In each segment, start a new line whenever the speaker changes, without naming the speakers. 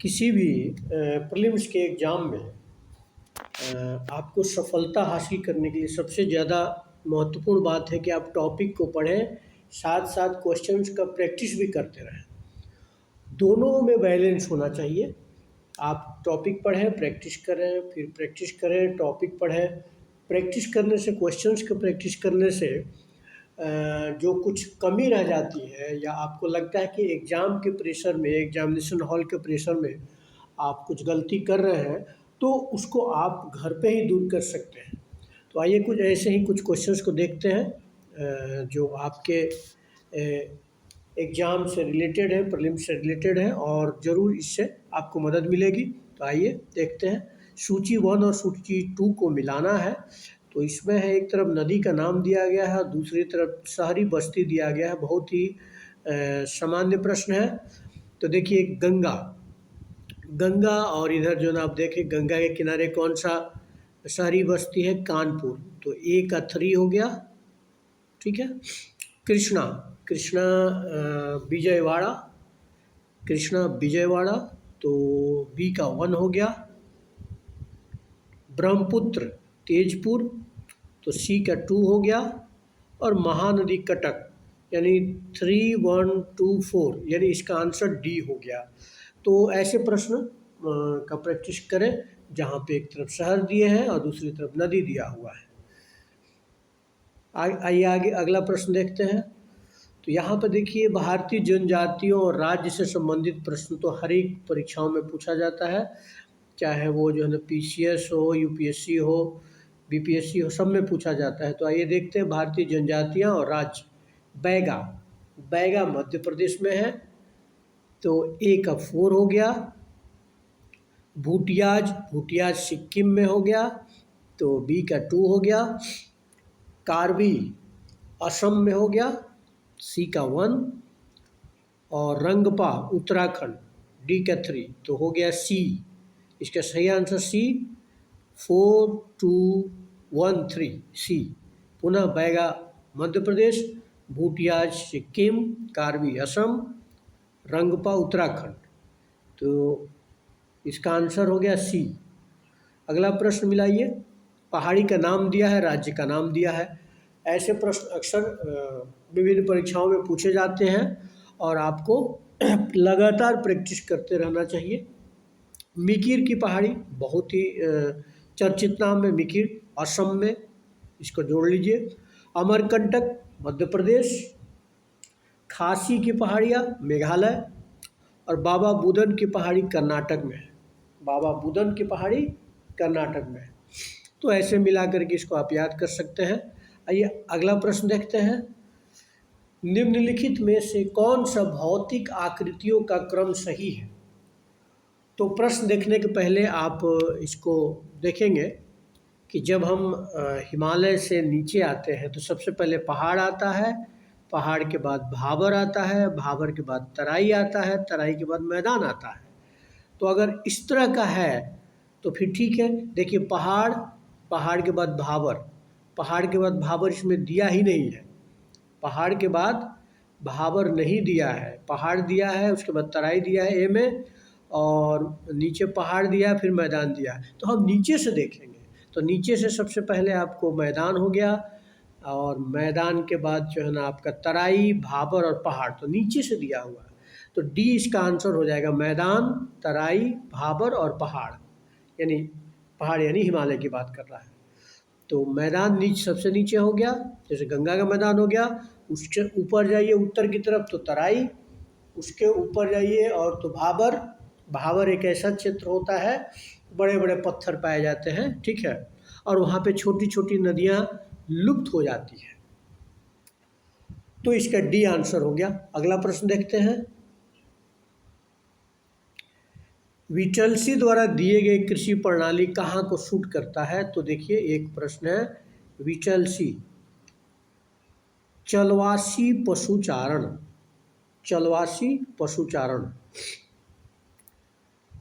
किसी भी प्रीलिम्स के एग्ज़ाम में आपको सफलता हासिल करने के लिए सबसे ज़्यादा महत्वपूर्ण बात है कि आप टॉपिक को पढ़ें, साथ साथ क्वेश्चंस का प्रैक्टिस भी करते रहें। दोनों में बैलेंस होना चाहिए। आप टॉपिक पढ़ें, प्रैक्टिस करें, फिर प्रैक्टिस करें, टॉपिक पढ़ें। प्रैक्टिस करने से, क्वेश्चंस को प्रैक्टिस करने से जो कुछ कमी रह जाती है या आपको लगता है कि एग्ज़ाम के प्रेशर में, एग्जामिनेशन हॉल के प्रेशर में आप कुछ गलती कर रहे हैं, तो उसको आप घर पे ही दूर कर सकते हैं। तो आइए कुछ ऐसे ही कुछ क्वेश्चंस को देखते हैं जो आपके एग्ज़ाम से रिलेटेड है, प्रीलिम्स से रिलेटेड है और ज़रूर इससे आपको मदद मिलेगी। तो आइए देखते हैं। सूची 1 और सूची 2 को मिलाना है। तो इसमें है, एक तरफ नदी का नाम दिया गया है और दूसरी तरफ शहरी बस्ती दिया गया है। बहुत ही सामान्य प्रश्न है। तो देखिए गंगा, गंगा और इधर जो ना आप देखें गंगा के किनारे कौन सा शहरी बस्ती है? कानपुर। तो ए का 3 हो गया, ठीक है। कृष्णा, कृष्णा विजयवाड़ा, कृष्णा विजयवाड़ा, तो बी का 1 हो गया। ब्रह्मपुत्र तेजपुर, तो सी का 2 हो गया। और महानदी कटक, यानी 3, 1, 2, 4, यानी इसका आंसर डी हो गया। तो ऐसे प्रश्न का प्रैक्टिस करें जहाँ पे एक तरफ शहर दिए हैं और दूसरी तरफ नदी दिया हुआ है। आइए आगे अगला प्रश्न देखते हैं। तो यहाँ पर देखिए भारतीय जनजातियों और राज्य से संबंधित प्रश्न तो हर एक परीक्षाओं में पूछा जाता है, चाहे वो जो है ना पीसीएस हो, यूपीएससी हो, बीपीएससी हो, सब में पूछा जाता है। तो आइए देखते हैं भारतीय जनजातियाँ और राज्य। बैगा, बैगा मध्य प्रदेश में है, तो ए का 4 हो गया। भूटियाज, भूटियाज सिक्किम में हो गया, तो बी का 2 हो गया। कार्बी असम में हो गया, सी का 1। और रंगपा उत्तराखंड, डी का 3, तो हो गया सी। इसका सही आंसर सी, 4, 2, 1, 3, सी। पुनः बैगा मध्य प्रदेश, भूटियाज सिक्किम, कार्बी असम, रंगपा उत्तराखंड, तो इसका आंसर हो गया सी। अगला प्रश्न मिलाइए। पहाड़ी का नाम दिया है, राज्य का नाम दिया है। ऐसे प्रश्न अक्सर विभिन्न परीक्षाओं में पूछे जाते हैं और आपको लगातार प्रैक्टिस करते रहना चाहिए। मिकिर की पहाड़ी, बहुत ही चर्चित नाम है मिकिर, असम में, इसको जोड़ लीजिए। अमरकंटक मध्य प्रदेश, खासी की पहाड़ियाँ मेघालय, और बाबा बुदन की पहाड़ी कर्नाटक में है। बाबा बुदन की पहाड़ी कर्नाटक में है। तो ऐसे मिला करके इसको आप याद कर सकते हैं। आइए अगला प्रश्न देखते हैं। निम्नलिखित में से कौन सा भौतिक आकृतियों का क्रम सही है? तो प्रश्न देखने के पहले आप इसको देखेंगे कि जब हम हिमालय से नीचे आते हैं तो सबसे पहले पहाड़ आता है, पहाड़ के बाद भाबर आता है, भाबर के बाद तराई आता है, तराई के बाद मैदान आता है। तो अगर इस तरह का है तो फिर ठीक है। देखिए पहाड़, पहाड़ के बाद भाबर, पहाड़ के बाद भाबर इसमें दिया ही नहीं है। पहाड़ के बाद भाबर नहीं दिया है, पहाड़ दिया है, उसके बाद तराई दिया है ए में, और नीचे पहाड़ दिया है, फिर मैदान दिया है। तो हम नीचे से देखेंगे। तो नीचे से सबसे पहले आपको मैदान हो गया, और मैदान के बाद जो है ना आपका तराई, भाबर और पहाड़, तो नीचे से दिया हुआ है। तो डी इसका आंसर हो जाएगा, मैदान, तराई, भाबर और पहाड़। यानी पहाड़ यानी हिमालय की बात कर रहा है। तो मैदान सबसे नीचे हो गया, जैसे गंगा का मैदान हो गया। उसके ऊपर जाइए उत्तर की तरफ तो तराई, उसके ऊपर जाइए और तो भाबर। भाबर एक ऐसा क्षेत्र होता है, बड़े बड़े पत्थर पाए जाते हैं, ठीक है, और वहाँ पे छोटी छोटी नदियाँ लुप्त हो जाती हैं। तो इसका डी आंसर हो गया। अगला प्रश्न देखते हैं। विटलसी द्वारा दिए गए कृषि प्रणाली कहाँ को सूट करता है? तो देखिए एक प्रश्न है, विटलसी, चलवासी पशुचारण, चलवासी पशुचारण।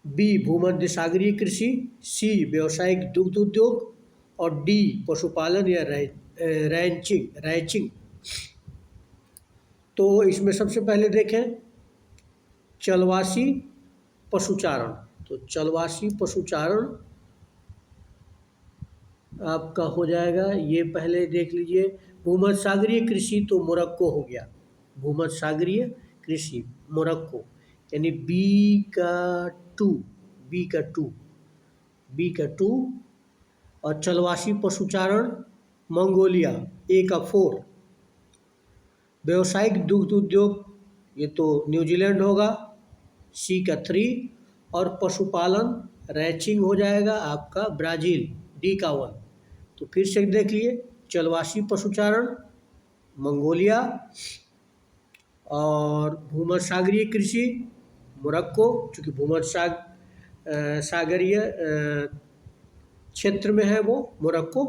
बी भूमध्य सागरीय कृषि, सी व्यावसायिक दुग्ध उद्योग, और डी पशुपालन या रैंचिंग, रैंचिंग। तो इसमें सबसे पहले देखें चलवासी पशुचारण, तो चलवासी पशुचारण आपका हो जाएगा। ये पहले देख लीजिए, भूमध्यसागरीय कृषि तो मोरक्को हो गया, भूमध्यसागरीय कृषि मोरक्को, यानी टू बी का टू बी का टू। और चलवासी पशुचारण मंगोलिया, ए का 4। व्यावसायिक दुग्ध उद्योग ये तो न्यूजीलैंड होगा, सी का 3। और पशुपालन रैचिंग हो जाएगा आपका ब्राज़ील, डी का 1। तो फिर से देख लिए, चलवासी पशुचारण मंगोलिया, और भूमध्यसागरीय कृषि मोरक्को, चूँकि सागरीय क्षेत्र में है वो मोरक्को।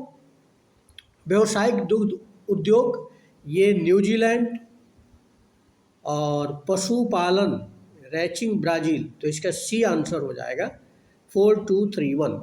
व्यावसायिक दुग्ध उद्योग ये न्यूजीलैंड, और पशुपालन रैचिंग ब्राज़ील, तो इसका सी आंसर हो जाएगा 4231।